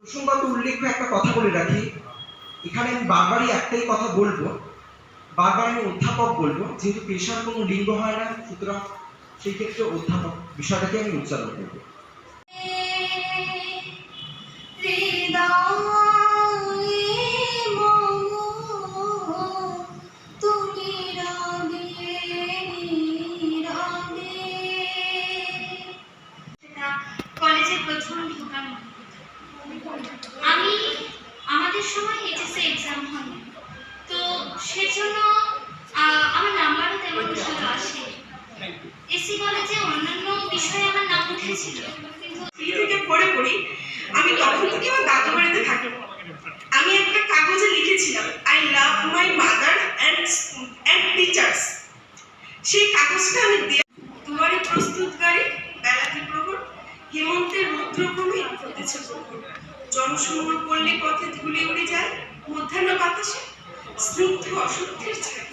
প্রসঙ্গত উল্লেখ্য একটা কথা বলে রাখি, এখানে আমি বারবারই একটাই কথা বলবো, বারবার আমি অধ্যাপক বলবো, যেহেতু পেশার কোনো লিঙ্গ হয় না, সুতরাং সেই ক্ষেত্রে অধ্যাপক বিষয়টাকে আমি উচ্চারণ করবো। কলেজে প্রথম ঢোকার আমি আমাদের সময় এইচএসসি এক্সাম হয়, তো সেজন্য আমার নাম্বারও তেমন ভালো আসে। এসি কলেজে অন্যান্য বিষয়ে আমার নাম উঠেছিল, কিন্তু থেকে পড়ে পড়ি আমি তখন থেকে আমার দাদু বাড়িতে থাকি। আমি একটা কাগজে লিখেছিলাম I love my mother and teachers. সেই কাগজটা আমি দুয়ারে প্রস্তুতকারী বেলাতে প্রহর, হেমন্তের রুদ্রক্রমে ফুটেছে প্রহর, জনশূন্য পল্লী পথে ধুলে উড়ে যায় মধ্যাহ্ন বাতাসে স্নিগ্ধ অসত্যের ছায়া,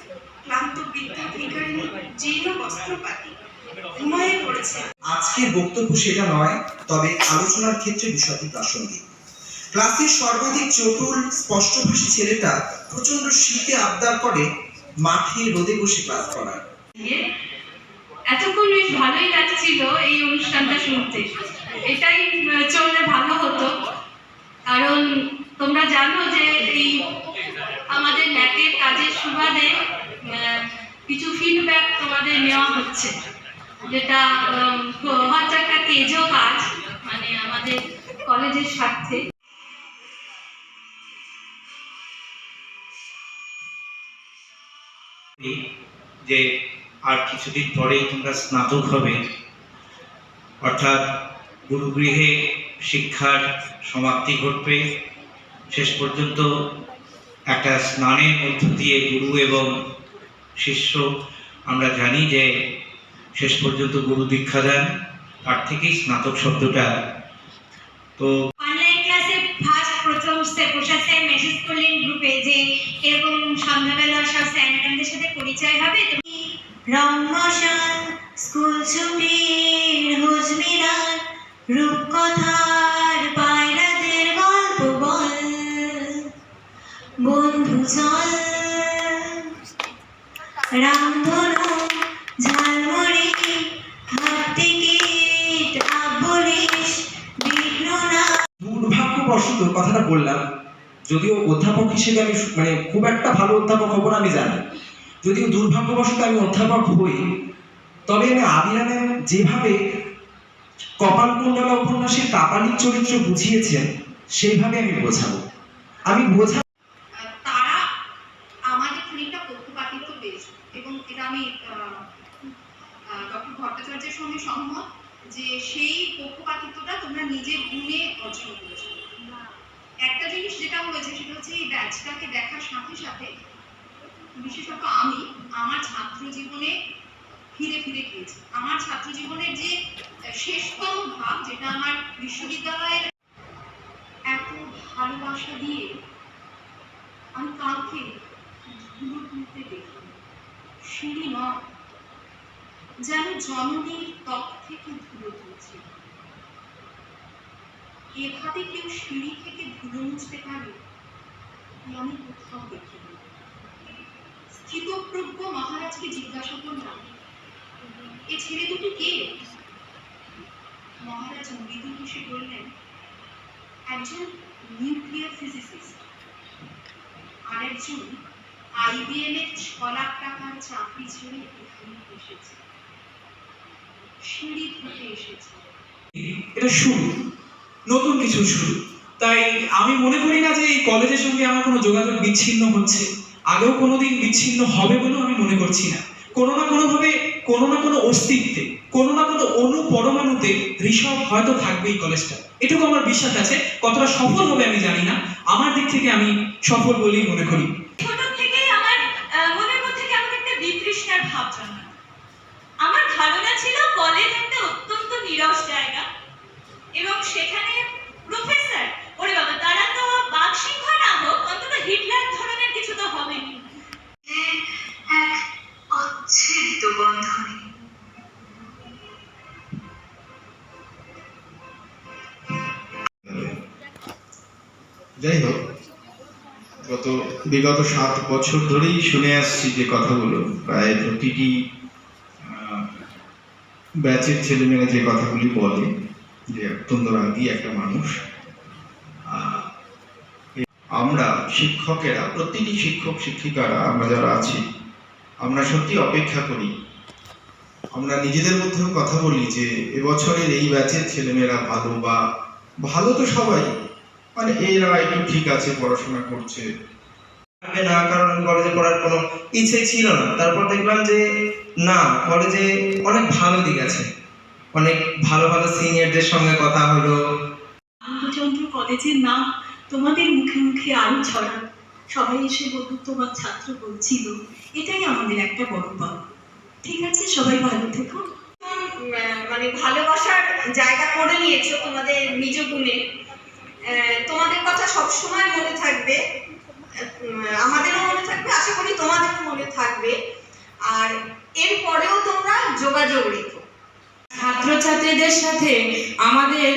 ক্লান্ত বিদ্যুৎ ভিখারিণী জীর্ণ বস্ত্রপাতি ঘুমায়ে পড়েছে। আজকের বক্তব্য সেটা নয়, তবে আলোচনার ক্ষেত্রে বিষয়টি প্রাসঙ্গিক। ক্লাসের সর্বাধিক চতুর স্পষ্টভাষী ছেলেটা প্রচন্ড শীতে আবদার করে মাঠে রোদে বসে ক্লাস করার। এতক্ষণ বেশ ভালোই লাগছিল এই অনুষ্ঠানটা শুনতে, এটাই চললে ভালো হতো, কারণ তোমরা জানো যে এই আমাদের ন্যাকের কাজের সুবাদে কিছু ফিডব্যাক তোমাদের নেওয়া হচ্ছে, যেটা হয়তো একটা তেজও কাজ, মানে আমাদের কলেজের স্বার্থে। যে আর কিছুদিন পরেই তোমরা স্নাতক হবে, অর্থাৎ গুরুগৃহে শিক্ষার সমাপ্তি ঘটবে। শেষ পর্যন্ত একটা স্নানের মধ্য দিয়ে গুরু এবং শিষ্য, আমরা জানি যে শেষ পর্যন্ত গুরু দীক্ষা দেন, তার থেকেই স্নাতক শব্দটা। তো অনলাইন ক্লাসে ফার্স্ট প্রথম বসে মেসেজ করলেন গ্রুপে যে এরকম সন্ধ্যাবেলা সব স্যার ম্যাডামদের সাথে পরিচয় হবে। তুমি রমশান স্কুল ছুটির হুজমিরার রূপকথার পায়রাদের গল্প বল, বন্ধু চল রামধনু ঝালমুড়ি হাত টিকিট আবলিশ বিঘ্ন না। দুর্ভাগ্যবশত কথাটা বললাম, যদিও অধ্যাপক হিসেবে আমি খুব একটা ভালো অধ্যাপক হব না আমি জানি, যদিও দুর্ভাগ্যবশত আমি অধ্যাপক হই, তবে আমি আদিরা যেভাবে কপালকুণ্ডলা উপন্যাসের কাপালিক চরিত্র বুঝিয়েছেন সেইভাবে আমি বোঝাবো। তারা আমাদের খানিকটা পক্ষপাতিত্ব পেয়েছে, এবং এটা আমি ডক্টর ভট্টাচার্যের সঙ্গে সহমত যে সেই পক্ষপাতিত্বটা তোমরা নিজের গুণে অর্জন করেছো। একটা জিনিস যেটা হয়েছে সেটা হচ্ছে এই ব্যাচটাকে দেখার সাথে সাথে বিশেষত আমি আমার ছাত্র জীবনে ফিরে ফিরে গিয়েছি। আমার ছাত্র জীবনের যে শেষতম ভাগ, যেটা আমার বিশ্ববিদ্যালয়ের এত ভালোবাসা দিয়ে আমি কাউকে ধুলো তুলতে দেখি, সিঁড়ি নয়, যেন জননীর ত্বক থেকে ধুলো তুলছে। এভাবে কেউ সিঁড়ি থেকে ধুলো মুছতে পারে আমি কোথাও দেখিনি। স্থিতপ্রজ্ঞ মহারাজকে জিজ্ঞাসা করলাম, এ ছেলে দুটি কে? মহারাজ মৃদু হেসে বললেন, একজন নিউক্লিয়ার ফিজিসিস্ট, আর একজন IBM এর 6 লাখ টাকার চাকরি ছেড়ে এখানে এসেছে, সিঁড়ি ধরে এসেছে। এটা শুরু, নতুন কিছু শুরু। তাই আমি মনে করি না যে এই কলেজের সঙ্গে আমার কোনো যোগাযোগ বিচ্ছিন্ন হচ্ছে, আগেও কোনোদিন বিচ্ছিন্ন হবে বলেও আমি মনে করছি না। কোনো না কোনোভাবে, কোনো না কোনো অস্তিত্বে, কোনো না কোনো অণু পরমাণুতে ঋষভ হয়তো থাকবে এই কলেজটা, এটুকু আমার বিশ্বাস আছে। কতটা সফল হবে আমি জানি না, আমার দিক থেকে আমি সফল বলেই মনে করি। ছোট থেকে আমার মনের মধ্যে কেমন একটা বিতৃষ্ণার ভাব জন্মায়। আমার ধারণা ছিল কলেজ একটা অত্যন্ত নীরস জায়গা, এবং সেখানে প্রফেসর, ওরে বাবা, তারা তো বাঘসিংহ না হোক, অন্তত হিটলার ধরনের কিছু তো হবেনি। এক অচ্ছেদ্য বন্ধনে যাই হোক, বিগত 7 বছর ধরেই শুনে আসছি যে কথাগুলো, প্রায় প্রতিটি ব্যাচের ছেলেমেয়েরা যে কথাগুলি বলে যে অত্যন্ত রাগী একটা মানুষ। আমরা শিক্ষকেরা, প্রতিটি শিক্ষক শিক্ষিকারা, আমরা যারা আছি, আমরা সত্যি অপেক্ষা করি, আমরা নিজেদের মধ্যেও কথা বলি যে এবছরের এই ব্যাচের ছেলেমেয়েরা ভালো, বা ভালো তো সবাই, মানে এরা একটু ঠিক আছে, পড়াশোনা করছে না, কারণ আমি কলেজে পড়ার কোনো ইচ্ছে ছিল না। তারপর দেখলাম যে না, কলেজে অনেক ভালো দিক আছে, অনেক ভালো ভালো সিনিয়রদের সঙ্গে কথা হলো। আনন্দচন্দ্র কলেজের নাম তোমাদের মুখে মুখে আরো ছড়া, সবাই এসে বলল তোমার ছাত্র বলছিল, এটাই আমাদের একটা বড় পাওয়া। ঠিক আছে, সবাই ভালো থেকো। মানে ভালোবাসার জায়গা করে নিয়েছো তোমাদের নিজ গুণে। তোমাদের কথা সবসময় মনে থাকবে, আমাদেরও মনে থাকবে, আশা করি তোমাদেরও মনে থাকবে। আর এরপরেও তোমরা যোগাযোগ রেখো। ছাত্রছাত্রীদের সাথে আমাদের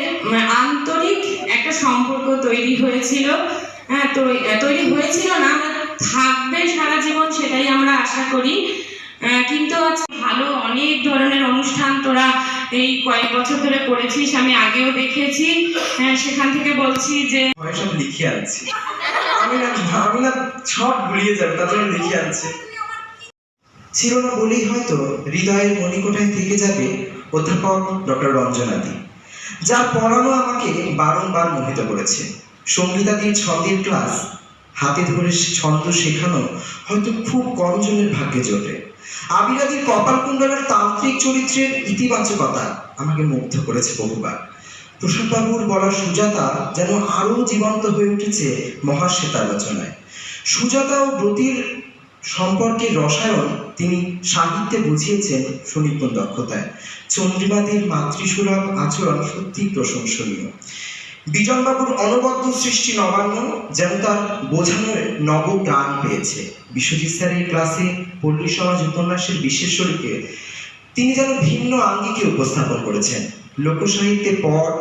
আন্তরিক একটা সম্পর্ক তৈরি হয়েছিল, তৈরি হয়েছিল না, থাকবে সারা জীবন, সেটাই আমরা আশা করি। কিন্তু আজকে ভালো অনেক ধরনের অনুষ্ঠান তোরা এই কয়েক বছর ধরে করেছিস, আমি আগেও দেখেছি। সেখান থেকে বলছি যে সব লিখে আনছি, আমি না সব ভুলিয়ে যাবে, তার জন্য লিখে আনছি। ছিল না বলেই হয়তো হৃদয়ের মণিকোঠায় থেকে যাবে অধ্যাপক ডক্টর রঞ্জনাদি, যার পড়ানো আমাকে বারংবার মোহিত করেছে। সঙ্গীতাদির ছন্দের ক্লাস হাতে ধরে ছন্দ শেখানো হয়তো খুব কম জনের ভাগ্যে জোটে। আবিরাদির কপালকুণ্ডলের তান্ত্রিক চরিত্রের ইতিবাচকতা আমাকে মুগ্ধ করেছে বহুবার। প্রসাদবাবুর বলা সুজাতা যেন আরো জীবন্ত হয়ে উঠেছে মহাশ্বেতার রচনায়। সুজাতা ও ব্রতির সম্পর্কের রসায়ন তিনি সাহিত্যে বুঝিয়েছেন সুনিপুণ দক্ষতায়। চন্দ্রিমাদির মাতৃসুলভ আচরণ সত্যি প্রশংসনীয়। বিজনবাবুর অনবদ্য সৃষ্টি নবান্ন যেন তার বোঝানোর নব প্রাণ পেয়েছে। বিশ্বজিৎ স্যারের ক্লাসে পল্লী সমাজ উপন্যাসের বিশেষরূপে তিনি যেন ভিন্ন আঙ্গিকে উপস্থাপন করেছেন। লোকসাহিত্যে পট,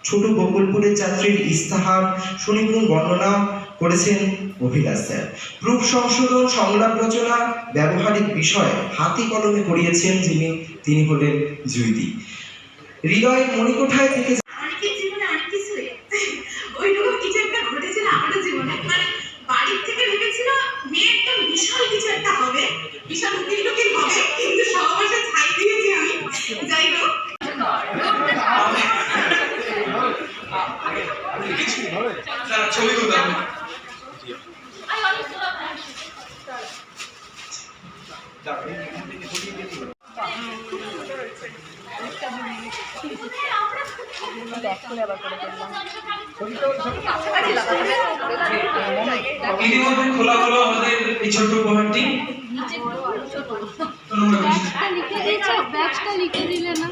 ছোট বকুলপুরের যাত্রীর ইস্তাহার সুনিপুণ বর্ণনা করেছেন অভিলাষ স্যার। রূপ সংশোধন, সংলাপ রচনা, ব্যবহারিক বিষয় হাতে কলমে করিয়েছেন তিনি হলেন জুইদি। হৃদয়ের মণিকোঠায় থেকে অনেকের জীবনে অনেক কিছু ওইরকম কিছু একটা ঘটেছিল আমাদের জীবনে। মানে বাড়ির থেকে ভেবেছিল মেয়ে একদম বিশাল কিছু একটা হবে, বিশাল উকিল টুকিল হবে, কিন্তু সহবাসে ছাই দিয়েছি আমি। যাই হোক, ছবি তুলতাম। ইতিমধ্যে খোলা হলো আমাদের এই ছোট্ট উপহারটি। ব্যাচটা লিখে দিলে না?